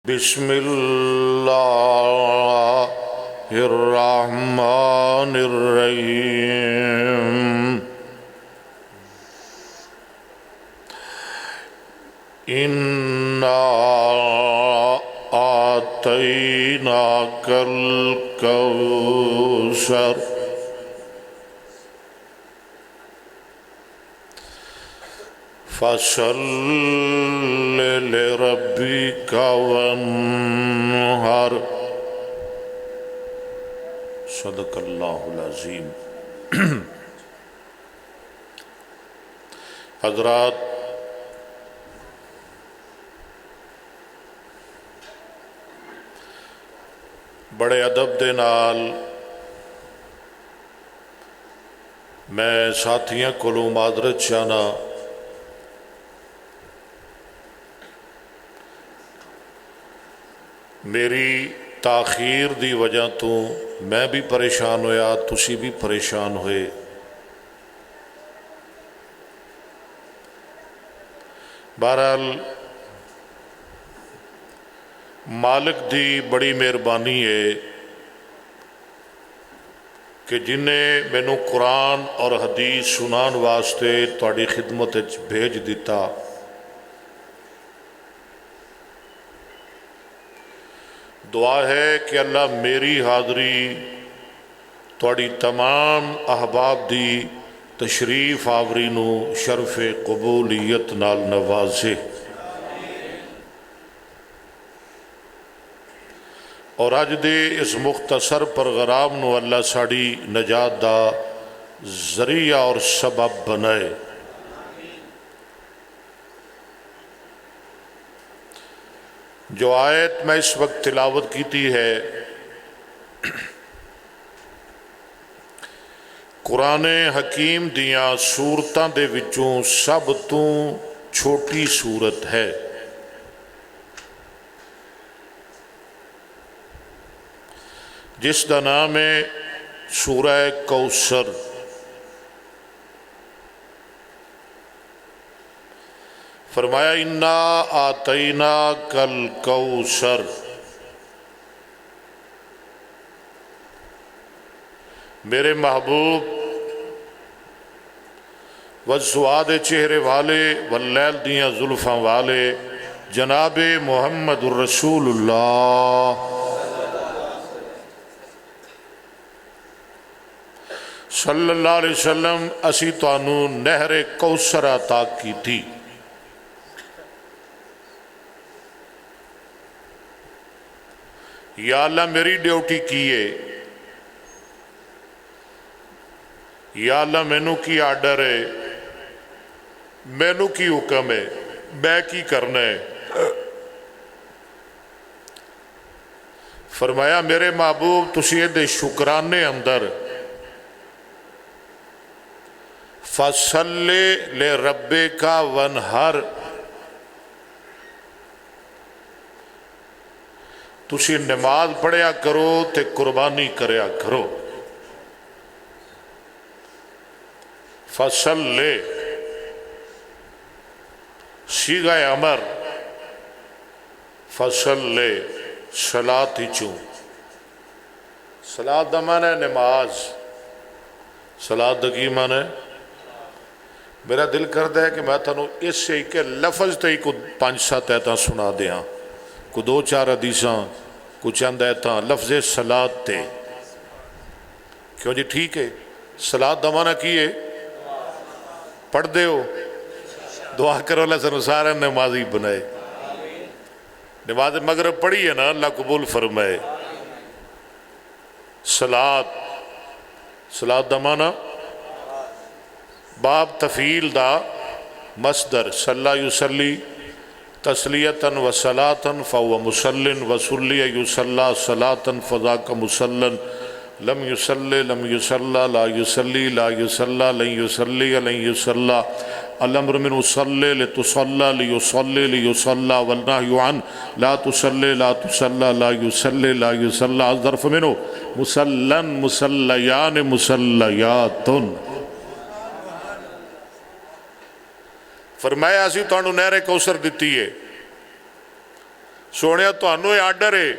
بسم اللہ الرحمن الرحیم انا آتیناک الکوثر فصل لربک وانحر صدق اللہ العظیم۔ حضرات، بڑے ادب دے نال میں ساتھیاں کولوں معذرت چاہنا، میری تاخیر دی وجہ تو میں بھی پریشان ہویا، تسی بھی پریشان ہوئے۔ بہرحال مالک دی بڑی مہربانی ہے کہ جنہیں مینوں قرآن اور حدیث سنان واسطے تہاڈی خدمت وچ بھیج دیتا۔ دعا ہے کہ اللہ میری حاضری تہاڈی تمام احباب دی تشریف آوری نو شرف قبولیت نال نوازے، اور اج دے اس مختصر پروگرام نو اللہ ساڑی نجات دا ذریعہ اور سبب بنائے۔ جو آیت میں اس وقت تلاوت کیتی ہے قرآن حکیم دیاں سورتاں دے وچوں سب تو چھوٹی سورت ہے۔ جس دا نام ہے سورہ کوثر۔ فرمایا انا آتیناک الکوثر، میرے محبوب والسواد چہرے والے واللیل دیاں زلفاں والے جناب محمد الرسول اللہ صلی اللہ علیہ وسلم، اسی تانوں نہر کوثر عطا کیتی۔ یا اللہ میری ڈیوٹی کیے، یا اللہ مینوں کی آرڈر ہے، مینوں کی حکم ہے، میں کی کرنا ہے۔ فرمایا میرے محبوب تسی دے شکرانے اندر فَصَلِّ لِرَبِّكَ وَانْحَرْ، تسی نماز پڑھیا کرو تے قربانی کریا کرو۔ فصل صیغہ امر، فصل صلاۃ چوں، صلاۃ دا معنی ہے نماز، صلاۃ دا کی معنی ہے؟ میرا دل کرتا ہے کہ میں تھانوں اس سے کہ لفظ تے کو 5-7 ایتاں سنا دیاں، کو 2-4 حدیثاں، کو چند ایتاں لفظ صلاۃ تے۔ کیوں جی ٹھیک ہے؟ صلاۃ دا معنی کی ہے؟ پڑھ دے ہو؟ دعا کرو اللہ سنو سارا نمازی بنائے۔ نماز مغرب پڑھی ہے نا، اللہ قبول فرمائے۔ صلاۃ، صلاۃ دا معنی باب تفعیل دا مصدر، صلی یصلی تسلیتاً و صلاةً فهو مسلن وصلی یصلی صلاةً فذاک مسلن لم یصلی لم یصلی لا یصلی لا یصلی لن یصلی لن یصلی الامر من صلی لتصلی لیصلی لیصلی والنہی عن لا تصلی لا تصلی لا یصلی لا یصلی الظرف منه مسلن مسلیان مسلیات۔ فرمایا اسی تانوں نہر کوثر دیتی ہے، سونے تانوں یہ آرڈر ہے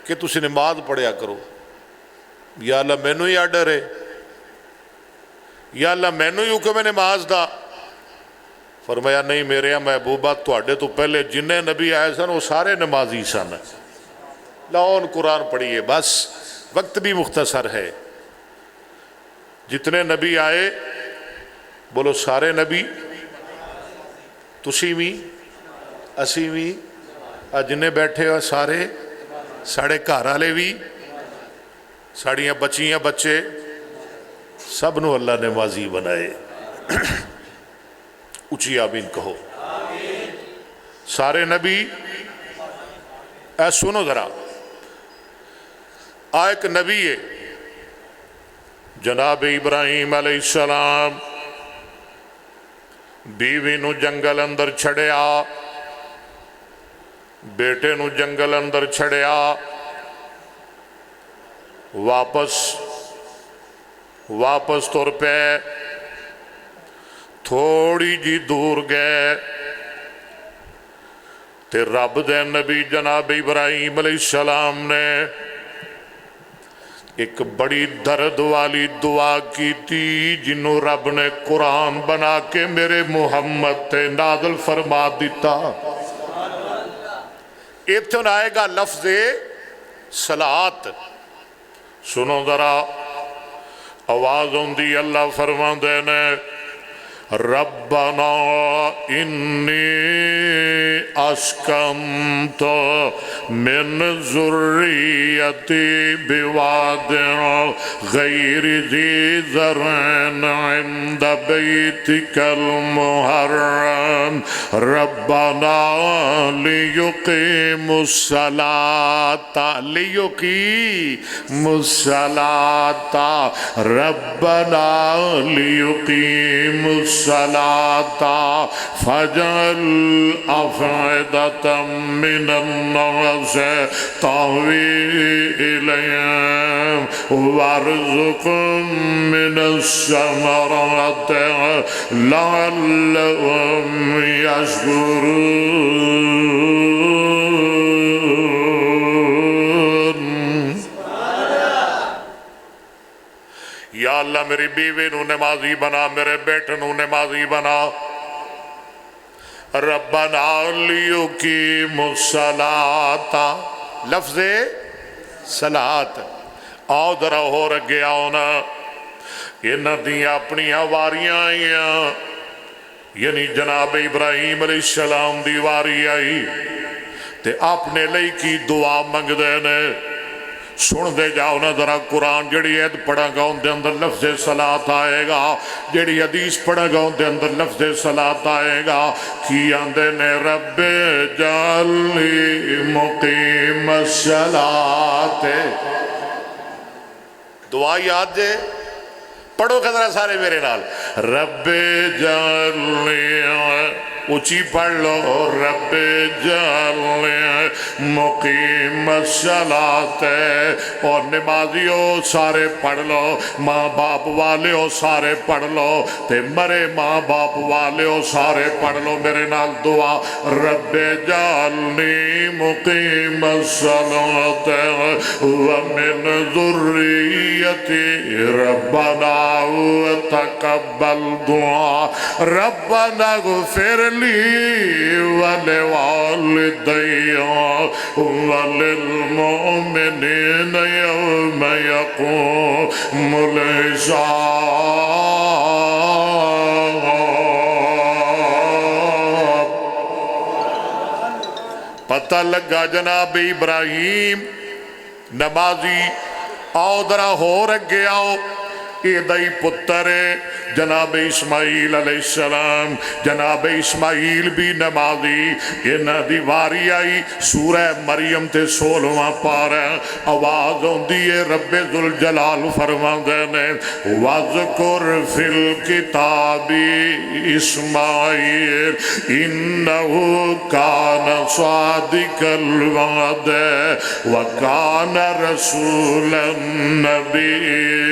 کہ تسی نماز پڑھیا کرو. یا اللہ مینوں ہی آرڈر ہے, یا اللہ مینوں ہی حکم ہے نماز دا. فرمایا نہیں میرے محبوبہ تواڈے تو پہلے جنہیں نبی آئے سن وہ سارے نمازی سن. لاؤن قرآن پڑھیے, بس وقت بھی مختصر ہے. جتنے نبی آئے بولو سارے نبی, تسی بھی اسی بھی جنے بیٹھے ہو سارے, ساڑے گھر والے بھی, ساڑیاں بچیاں بچے سب نو اللہ نے نمازی بنائے. اچھی آمین کہو. سارے نبی اے سنو ذرا, ایک نبی ہے جناب ابراہیم علیہ السلام, بیوی نو جنگل اندر چھڑیا, بیٹے نو جنگل اندر چھڑیا, واپس تر پہ تھوڑی جی دور گئے تے رب دے نبی جناب ابراہیم علیہ السلام نے ایک بڑی درد والی دعا کی تھی جنہوں رب نے قرآن بنا کے میرے محمد تے نازل فرما دیتا. ایتھن آئے گا لفظ صلاۃ, سنو ذرا آواز ہوندی اللہ فرماندے نے ربنا انی اسکنت من ذریتی بواد غیر ذی زرع عند بیتک المحرم ربنا لیقیموا الصلاة ربنا لیقیموا الصلاة فاجعل أفئدة من الناس تهوي إليهم وارزقهم من الثمرات لعلهم يشكرون. یا اللہ میری بیوی نو نمازی بنا, میرے بیٹے نو نمازی بنا. ربنا لیقیموا الصلاۃ, لفظ صلاۃ. آؤ ذرا ہو رگے آؤ نا, انہاں دیاں اپنی واریاں آئیاں, یعنی جناب ابراہیم علیہ السلام دی واری آئی تے اپنے لئی کی دعا منگ دے نے. سن دے جاؤ نا ذرا قرآن, جڑی عید پڑھا گا ان دے اندر لفظ صلاۃ آئے گا, جڑی حدیث پڑھا گا ان دے اندر لفظ صلاۃ آئے گا. کی آندے نے رب جعلنی مقیم الصلاۃ. دعا یاد دے, پڑھو ذرا سارے میرے نال, رب جعلنی, اچھی پڑھ لو, رب جعلنی مقیم الصلاۃ. اور نمازیوں سارے پڑھ لو, ماں باپ والیوں سارے پڑھ لو, تے مرے ماں باپ والیوں سارے پڑھ لو میرے نال دعا, رب جعلنی مقیم الصلاۃ ومن ذریتی ربنا وتقبل دعا ربنا اغفر لی ولوالدی وللمؤمنین یوم یقوم الحساب. پتہ لگا جناب ابراہیم نمازی. آؤ ذرا ہو رگے آؤ, یہ دائی پتر جناب اسماعیل علیہ السلام. جناب اسماعیل بھی نمازی, انہاں دی واری آئی. سورہ مریم تے 16واں پارہ, آواز ہوندی ہے رب ذوالجلال فرماندے نے وَاذْكُرْ فِي الْكِتَابِ اسماعیل اِنَّهُ كَانَ صَادِقَ الْوَعْدِ وَكَانَ رَسُولًا نَبِيًّا.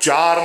4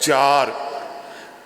4।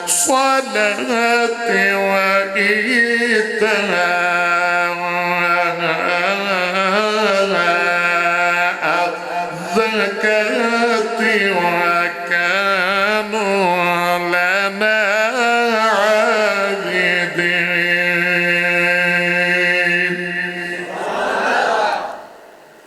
الصلاة وإيتاء الزكاة وكانوا لنا عابدين.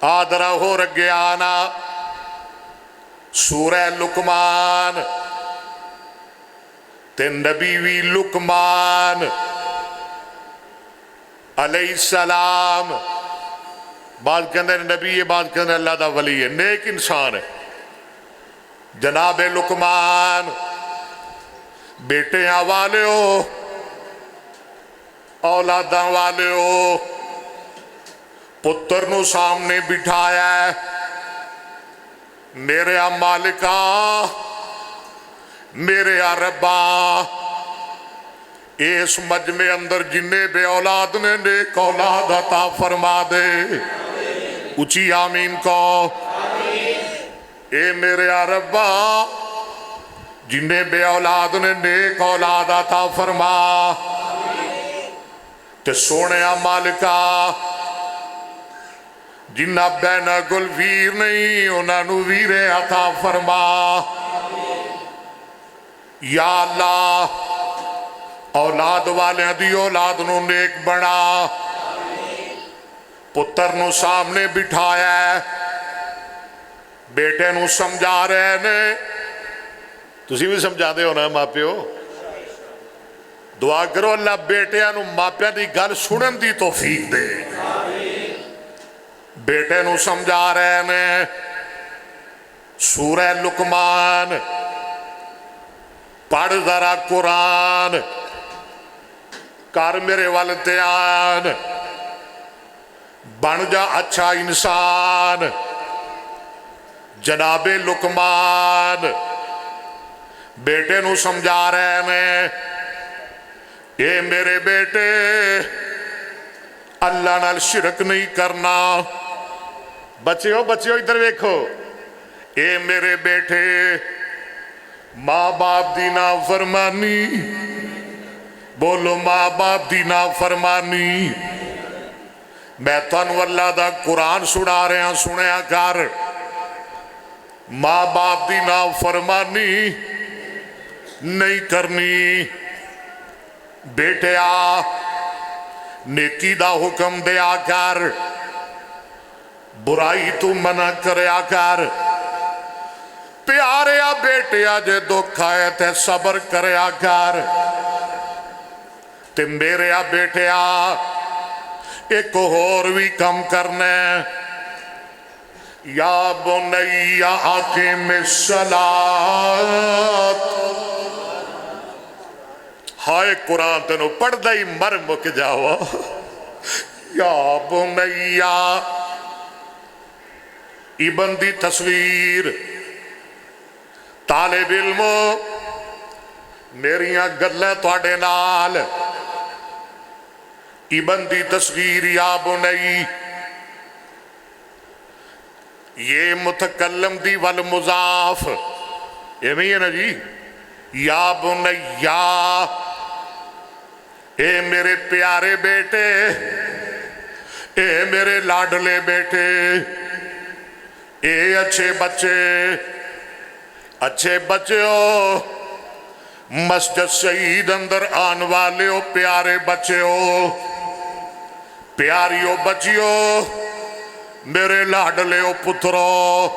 آدرا ہو رگیانا سورہ لقمان تے نبی وی لقمان علیہ السلام، بات کہنے نبی ہے، بات کہنے اللہ دا ولی ہے، نیک انسان ہے۔ جناب لقمان بیٹیاں والے ہو، اولاداں والے ہو، پتر نو سامنے بٹھایا ہے، میرے مالکا، میرے ربا، اس مجمع اندر جنہیں بے اولاد نے نیک اولاد عطا فرما دے، اچھی آمین کو۔ اے میرے ربا، جنہیں بے اولاد نے نیک اولاد عطا فرما، تے سونے مالکا جنہ بینا گل ویر نہیں انہاں نو ویرے عطا فرما، یا اللہ اولاد والے دی اولاد نو نیک بنا۔ پتر نو سامنے بٹھایا ہے، بیٹے نو سمجھا رہے نے، تسی بھی سمجھا دے ہونا ماں پیو، دعا کرو اللہ بیٹیاں نو ماں پیو دی گل سنن دی توفیق دے۔ بیٹے نو سمجھا رہے نے سورہ لقمان، پڑھ ذرا قرآن، کر میرے والدیان، بن جا اچھا انسان۔ جناب لقمان بیٹے نو سمجھا رہے نے، اے میرے بیٹے اللہ نال شرک نہیں کرنا۔ بچیو ادھر ویکھو، اے میرے بیٹے ماں باپ دی نافرمانی، بولو ماں باپ دی نافرمانی، میں تانوں اللہ دا قرآن سنا رہے ہیں، سنیا کر، ماں باپ دی نافرمانی نہیں کرنی۔ بیٹیا نیکی دا حکم دیا کر، برائی تو منع کریا کر، پیاریا بیٹیا جے دکھ آئے تے صبر کریا کر، تے میریا بیٹیا ایک اور بھی کم کرنے، یا بنی اقم الصلاۃ۔ ہائے قرآن تینوں پڑھ دائی مر مک جاؤ، یا بنی، ابن دی تصویر، طالب علمو میریاں گلیں تواڈے نال، ابن دی تصویر یا بنی، یہ متکلم دی والمضاف، یہ نہیں ہے نا جی، یا بنیا، اے میرے پیارے بیٹے، اے میرے لاڈلے بیٹے، اے اچھے بچے ہو، مسجد شہید اندر آن والے ہو، پیارے بچے ہو، پیاری ہو بچیو، میرے لاڈلے ہو پترو،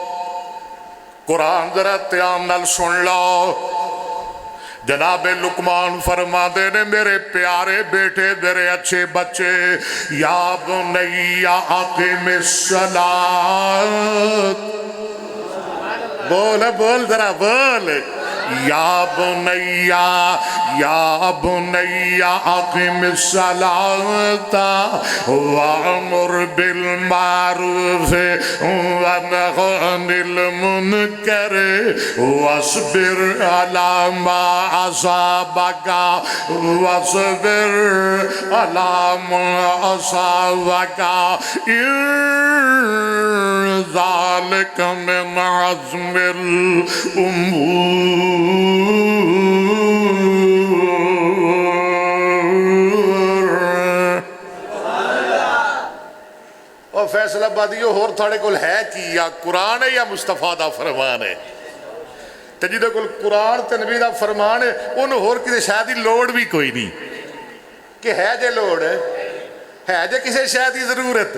قرآن ذرا دھیان نال سن لو۔ جناب لقمان فرما دے نے میرے پیارے بیٹے، میرے اچھے بچے، یا بنی اقم الصلاۃ، بول ذرا بول، یا بنی اقم الصلاۃ وامر بالمعروف ونہ عن المنکر واصبر علی ما اصابک ان ذلک من عزم الامور۔ اور فیصلہ بادیو ہور تھوڑے کل ہے کی یا قرآن ہے یا مصطفیٰ دا فرمان ہے؟ تے جدے کل قرآن تے نبی دا فرمان ہے انہوں ہور کسی شاید ہی لوڑ بھی کوئی نہیں کہ ہے جے لوڑ ہے جے کسی شاید ہی ضرورت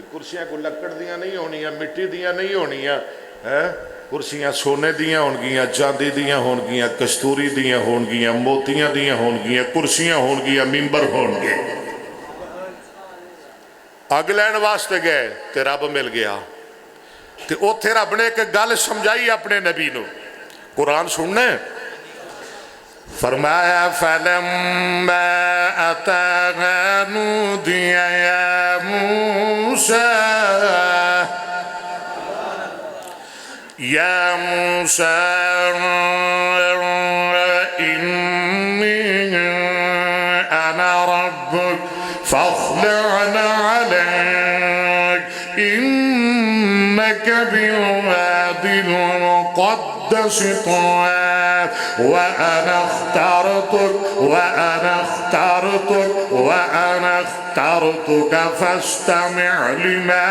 تو کرسیاں کوئی لکڑ دیاں نہیں ہونیاں، مٹی دیاں نہیں ہونیاں، کرسیاں سونے دیاں ہونگیاں، چاندی دیاں ہونگیاں، کستوری دیاں ہونگیاں، موتیاں دیاں ہونگیاں، کرسیاں ہونگیاں، ممبر ہونگے۔ اگ لین واسطے گئے تے رب مل گیا، تے اوتھے رب نے ایک گل سمجھائی اپنے نبی نو، قرآن سننا ہے، فرمایا فَلَمَّا أَتَاهَا نُودِيَ يَا مُوسَى يَا مُوسَى إِنِّي أَنَا رَبُّكَ فَاخْلَعْ عَلَيْكَ إِنَّكَ بِالْوَادِ الْمُقَدَّسِ طُوًى وَأَنَا اخْتَرْتُكَ فَاسْتَمِعْ لِمَا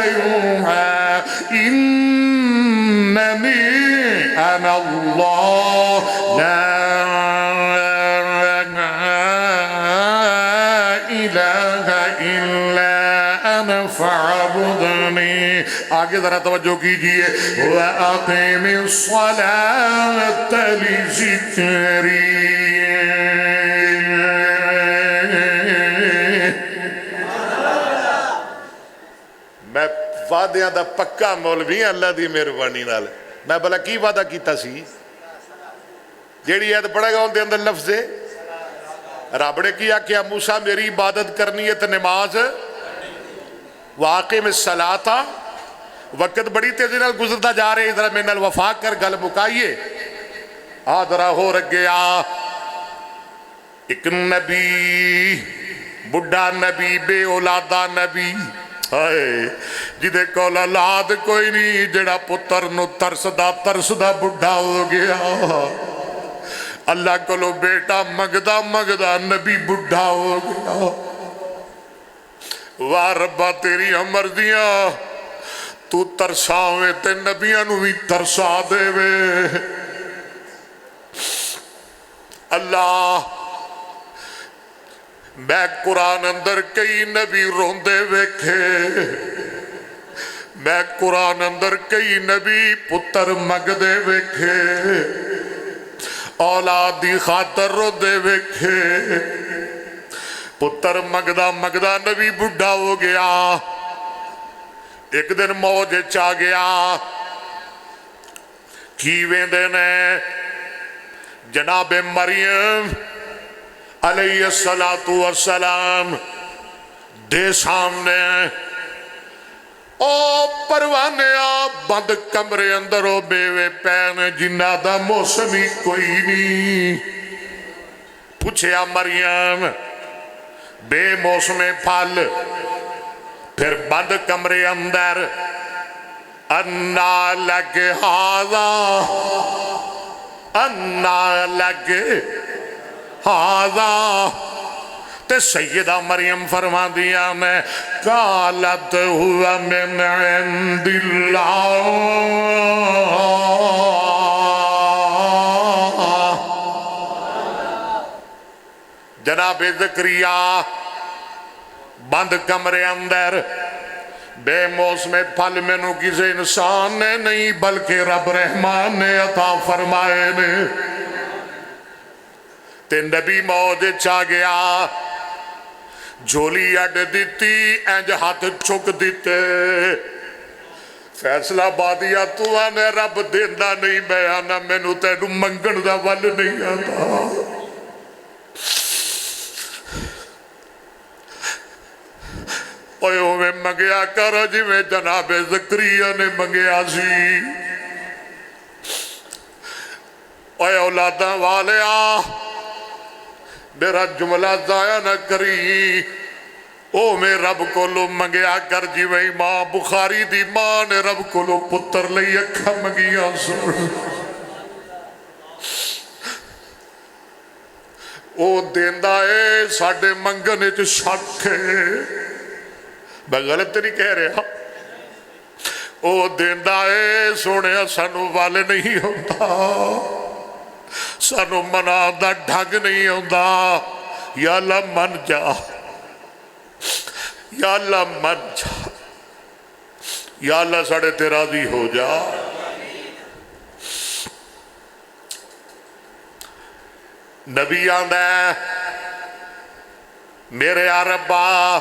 يُوحَى إِنَّنِي أَنَا اللَّهُ لَا إِلَهَ إِلَّا أَنَا فَاعْبُدْنِي۔ آگے ذرا توجہ کیجئے، وَأَقِمِ الصَّلَاةَ لِذِكْرِي۔ میں وعدیاں دا پکا مولوی اللہ دی مہربانی نال، میں بلا کی وعدہ کیتا سی؟ جیڑی ایت پڑھے گا ان دے اندر لفظ ہے، رب نے کیا کہ موسیٰ میری عبادت کرنی ہے تو نماز، وَاقِمِ الصَّلَاةَ، وقت بڑی تیزی نال گزرتا جا رہے، ذرا میں نال وفاق کر گل مکائیے، آدھرا ہو رکھ گیا، ایک نبی، بڑھا نبی، بے اولادہ نبی، جدے کول اولاد کوئی نہیں، جڑا پتر نو ترسدا بڑھا ہو گیا، اللہ کولو بیٹا مگدا نبی بڑھا ہو گیا، واہ ربا تیری مرضیاں، تو ترساویں تے نبیاں نو بھی ترسا دے وے، اللہ میں قرآن اندر کئی نبی روندے ویکھے، میں قرآن اندر کئی نبی پتر مگدے ویکھے، اولاد دی خاطر روندے ویکھے، پتر مگدا نبی بڑھا ہو گیا، ایک دن موج چا گیا، کی ویندے نے جناب مریم علیہ السلام دے سامنے، او پروانیا بند کمرے اندر او بیوے پین جنہ دا موسمی کوئی نہیں، پوچھیا مریم بے موسم پھل، پھر بند کمرے اندر، انا لگ ہاذا تے سیدہ مریم فرما دیا میں، قالت ہوا من عند اللہ، جناب زکریا بند کمرے اندر، بے موسم پھل مینوں کسی انسان نے نہیں بلکہ رب رحمان نے عطا فرمائے نے، تے نبی موج چا گیا، جھولی اڈ دیتی، اینج ہاتھ چک دیتے، فیصلہ بادیا تو آنے رب دیندہ نہیں بیانا، مینوں تینوں منگن دا ول نہیں آتا، اوے اوے منگیا کر جی میں جناب زکریہ نے منگیا سی، اوے اولاداں والیا میرا جملہ ضائع نہ کری، او میں رب کو لو منگیا کر جی میں ماں بخاری دی ماں نے رب کو لو پتر لئی اکھا منگیا سن، او دیندہ ہے ساڑھے منگنے چ شک ہے، میں غلط نہیں کہہ رہا، او دیندہ ہے سونے سانو والے نہیں ہوتا، سانو منا دا ڈھنگ نہیں ہوتا، یا اللہ من جا، یا اللہ من جا، یا اللہ ساڑھے تے راضی ہو جا۔ نبی آندہ ہے میرے عربا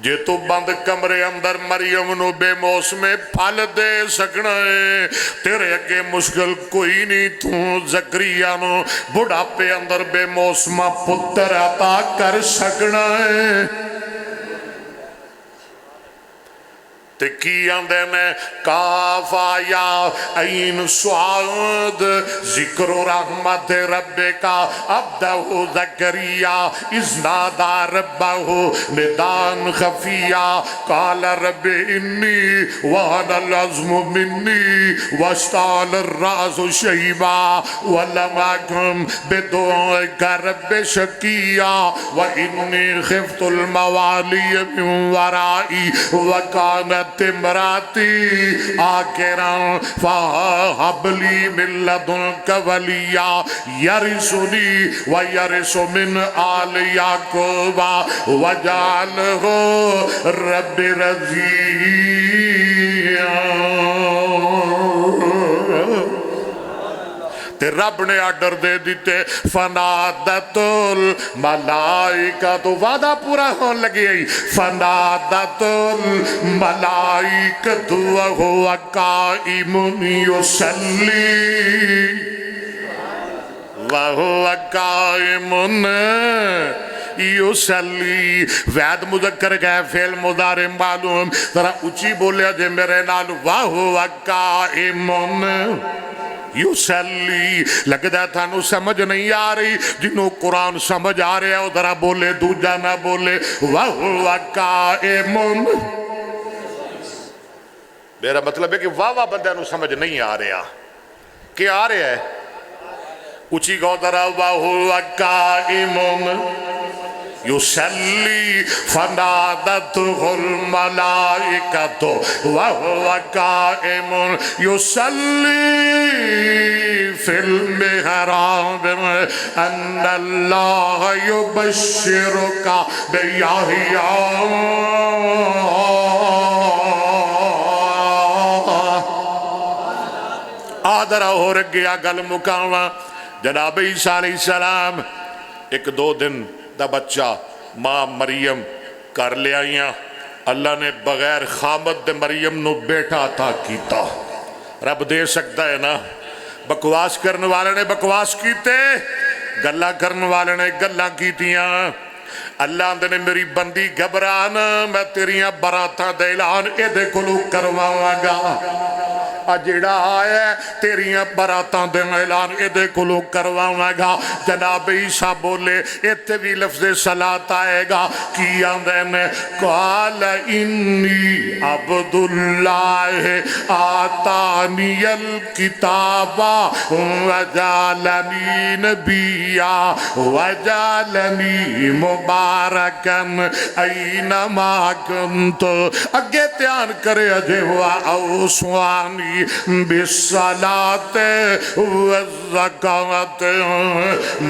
جے تو بند کمرے اندر مریم نو بے موسمے پھل دے سکنا ہے، تیرے اگے مشکل کوئی نہیں، تو زکریا نو بڑھاپے اندر بے موسمہ پتر عطا کر سکنا ہے۔ کی آندے میں کاف آیا عین سعاد ذکر رحمت رب کا عبدہ زکریا اذ نادا ربہ ندان خفیہ قال رب انی وہن العظم منی واشتعل الرأس شیبا ولم اکن بدعائک رب شقیا وانی خفت الموالی من ورائی وکانت تمراتی آکران فہب لی من لدنک ولیا یرسنی ویرس من آل یعقوب وجعلہ رب رضیہ۔ تے رب نے آرڈر دے دیتے فنادت الملائکہ، تو وعدہ پورا ہون لگی ہے، فنادت الملائکہ وہو قائم یصلی وہو قائم یصلی۔ وعد مذکر گئے فعل مضارع معلوم، ذرا اچھی بولیا جے میرے نال، وہو قائم یصلی۔ لگتا تھا نو سمجھ نہیں آ رہی، جنہوں قرآن سمجھ آ رہے ہیں ادھرا بولے دوجہ نہ بولے وَهُوَ قَائِمٌ۔ میرا مطلب ہے کہ واہ بندہ نو سمجھ نہیں آ رہا، کیا آ رہا ہے؟ اچھی گو ذرا وَهُوَ قَائِمٌ یصلی فنادتہ الملائکۃ وہو قائم یصلی فی المحراب ان اللہ یبشرک بیحییٰ۔ آدھرہ ہو رکھ گیا گل مکاوہ۔ جناب عیسیٰ علیہ السلام ایک دو دن دا بچہ ماں مریم کر لے آئیاں، اللہ نے بغیر خامد دے مریم نو بیٹا عطا کیتا۔ رب دے سکتا ہے نا؟ بکواس کرنے والے نے بکواس کیتے، گلہ کرنے والے نے گلہ کیتیاں۔ اللہ نے میری بندی گھبرانا، میں تیریاں براتاں دے اعلان ایدے کلو کرواؤں گا۔ اجڑا آئے تیریاں براتاں دے اعلان ایدے کلو کرواؤں گا۔ جناب عیسیٰ بولے ایتے بھی لفظ صلاة آئے گا، کیا میں قال انی عبداللہ آتانی الکتاب وجعلنی نبیا وجعلنی مبارکن اینما کنت۔ اگے تیان کرے اجے ہوا اوسوانی بالصلاة والزکاة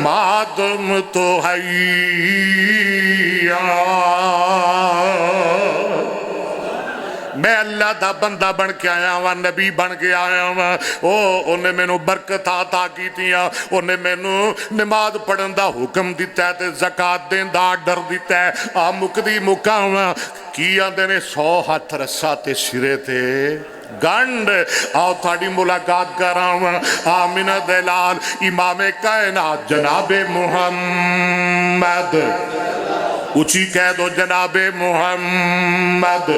ما دمت حیا۔ میں اللہ دا بندہ بن کے آیا ہوا، نبی بن کے آیا ہوا۔ انہیں میں نو برکت عطا کی تیاں، انہیں میں نو نماز پڑھن دا حکم دیتا ہے تے زکاة دین دا ڈر دیتا ہے۔ مکدی مکاوہ کیا دینے 100 ہاتھ رسا تے سرے تے گنڈ۔ آؤ تھاڑی ملاقات کراؤں آمینہ دلال امام کائنات جناب محمد، اچھی کہہ دو جناب محمد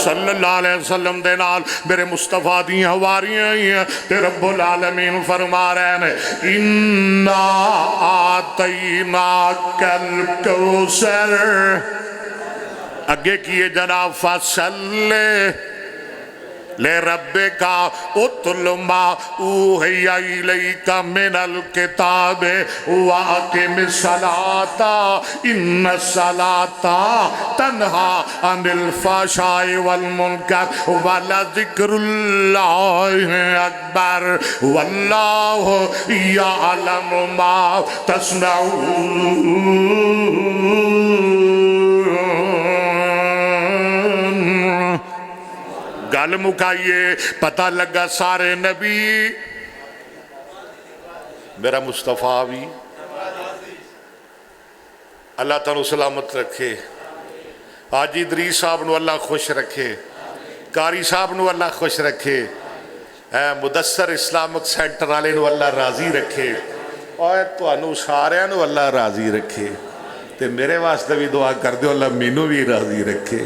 صلی اللہ علیہ وسلم دے نال میرے مصطفیٰ دی حواریاں ہیں تے رب العالمین فرما رہے ہیں اِنَّا آتَيْنَاكَ الْكَوْثَرَ۔ اگے کیے جناب فَصَلِّ لے ربکا اتل ما اوحی الیک من الکتاب واقم الصلاۃ ان الصلاۃ تنہی عن الفحشاء والمنکر ولذکر اللہ اکبر واللہ یعلم ما تصنعون۔ گل مکائیے، پتہ لگا سارے نبی میرا مصطفیٰ بھی اللہ تعالیٰ سلامت رکھے، حاجی ادریس صاحب نو اللہ خوش رکھے، قاری صاحب نو اللہ خوش رکھے، مدثر اسلامک سینٹر والے نو اللہ راضی رکھے، اور تانوں سارے نو اللہ راضی رکھے، تے میرے واسطے بھی دعا کر دیو اللہ مینوں بھی راضی رکھے۔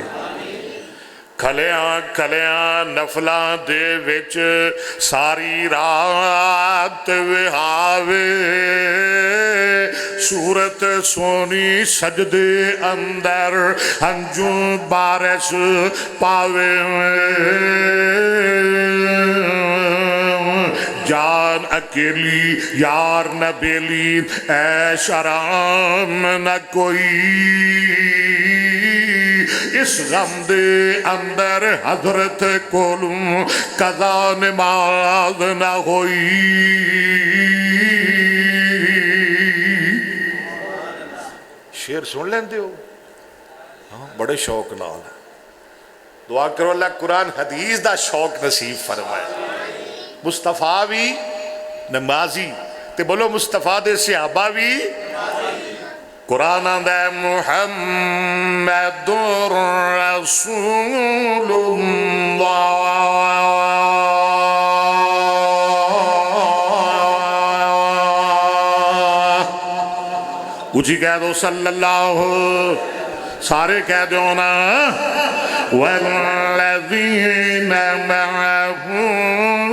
کھلیاں نفلاں دے وچ ساری رات وہاوے، صورت سونی سجدے اندر ہنجوں بارش پاوے، جان اکیلی یار نہ بیلی عیش آرام نہ کوئی، اس غم دے اندر حضرت کولوں قضا نماز نہ ہوئی۔ شعر سن لیندے ہو؟ بڑے شوق نال دعا کرو اللہ قرآن حدیث دا شوق نصیب فرمائے۔ مصطفیٰ بھی نمازی تے بولو مصطفیٰ دے صحابہ بھی قرآن آندہ محمد رسول اللہ، اچھی کہہ دو صلی اللہ، سارے کہہ دو نا، والذین معہم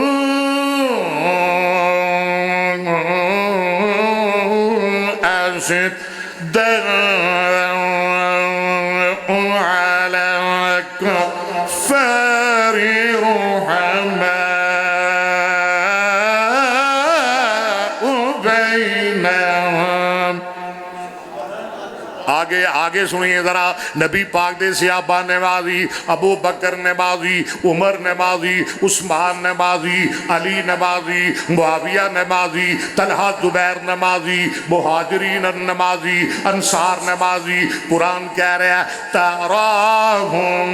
أشداء على الكفار رحماء بينهم۔ آگے سنیے ذرا، نبی پاک دے صحابہ نمازی، ابو بکر نمازی، عمر نمازی، عثمان نمازی، علی نمازی، معاویہ نمازی، طلحہ زبیر نمازی، مہاجرین نمازی، انصار نمازی۔ قرآن کہہ رہا ہے تراہم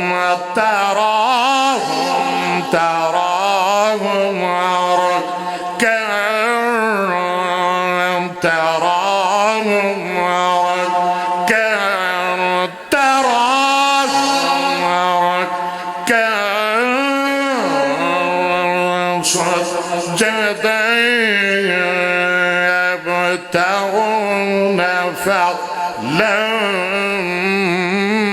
يبتغون فضلا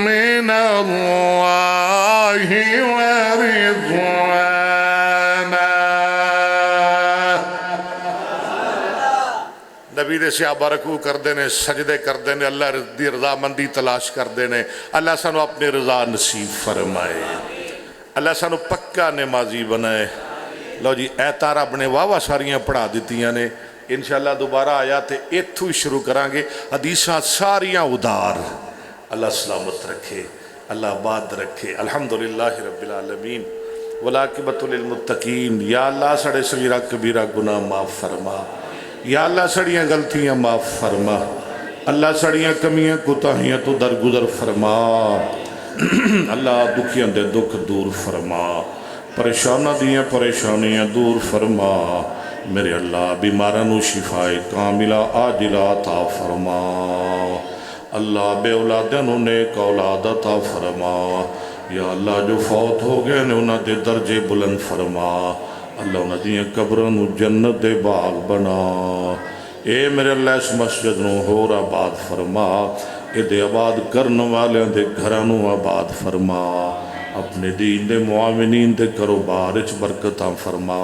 من الله ورضوانا۔ نبی دے صحابہ رکوع کر دینے، سجدے کر دینے، اللہ دی رضا مندی تلاش کر دینے۔ اللہ سانو اپنی رضا نصیب فرمائے، اللہ سانو پکا نمازی بنائے۔ لو جی ایتار اپنے واہ ساریاں پڑھا دیتیاں نے، انشاءاللہ دوبارہ آیا تے ایتھو شروع کرانگے۔ حدیثاں ساریاں ادار، اللہ سلامت رکھے، اللہ آباد رکھے۔ الحمدللہ رب العالمین والعاقبۃ للمتقین۔ یا اللہ سڑے صغیرہ کبیرہ گناہ معاف فرما، یا اللہ سڑیاں غلطیاں معاف فرما، اللہ سڑیاں کمیاں کوتاہیاں تو درگزر فرما، اللہ دکھیاں دے دکھ دور فرما، پریشانہ دیاں پریشانیاں دور فرما، میرے اللہ بیمارانو شفاء کاملہ عاجلہ عطا فرما، اللہ بے اولادانو نیک اولاد عطا فرما، یا اللہ جو فوت ہو گئے نے انہاں دے درجے بلند فرما، اللہ انہاں دیاں قبرانو جنت دے باغ بنا، اے میرے اللہ اس مسجد نو ہور آباد فرما، اے دے آباد کرن والے دے گھرانو آباد فرما، اپنے دین دے معاونین دے کاروبار اچ برکتاں فرما۔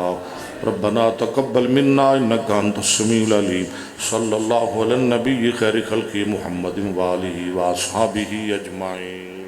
ربنا تقبل منا انك انت السميع العليم۔ صلی اللہ علی النبی خیر خلق محمد وآلہ واصحابہ اجمعین۔